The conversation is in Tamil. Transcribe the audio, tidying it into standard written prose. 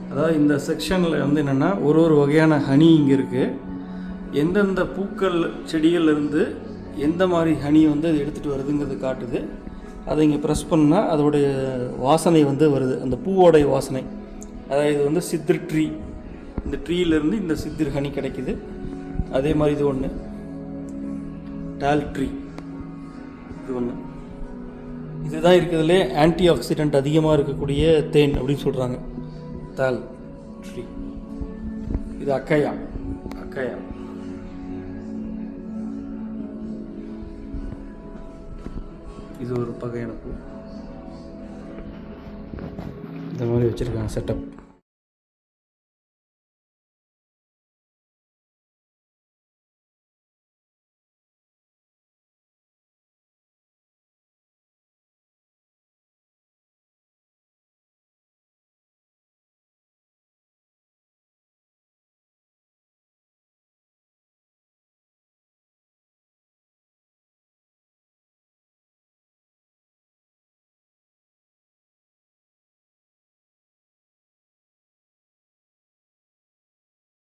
அதாவது இந்த செக்ஷனில் வந்து என்னென்னா ஒரு வகையான ஹனி இங்கே இருக்குது. எந்தெந்த பூக்கள் செடிகள்லேருந்து எந்த மாதிரி ஹனி வந்து அது எடுத்துகிட்டு வருதுங்கிறது காட்டுது. அதை இங்கே ப்ரெஸ் பண்ணால் அதோடைய வாசனை வந்து வருது, அந்த பூவோடைய வாசனை. அதாவது இது வந்து சித்திர் ட்ரீ, இந்த ட்ரீலேருந்து இந்த சித்திர் ஹனி கிடைக்கிது. அதே மாதிரி இது ஒன்று டால் ட்ரீ, இது ஒன்று. இதுதான் இருக்கிறதுலே ஆன்டி ஆக்சிடென்ட் அதிகமாக இருக்கக்கூடிய தேன் அப்படின்னு சொல்கிறாங்க, தால் ட்ரீ. இது அக்கையா, இது ஒரு வகையான பூ. இந்த மாதிரி வச்சுருக்காங்க செட்டப்.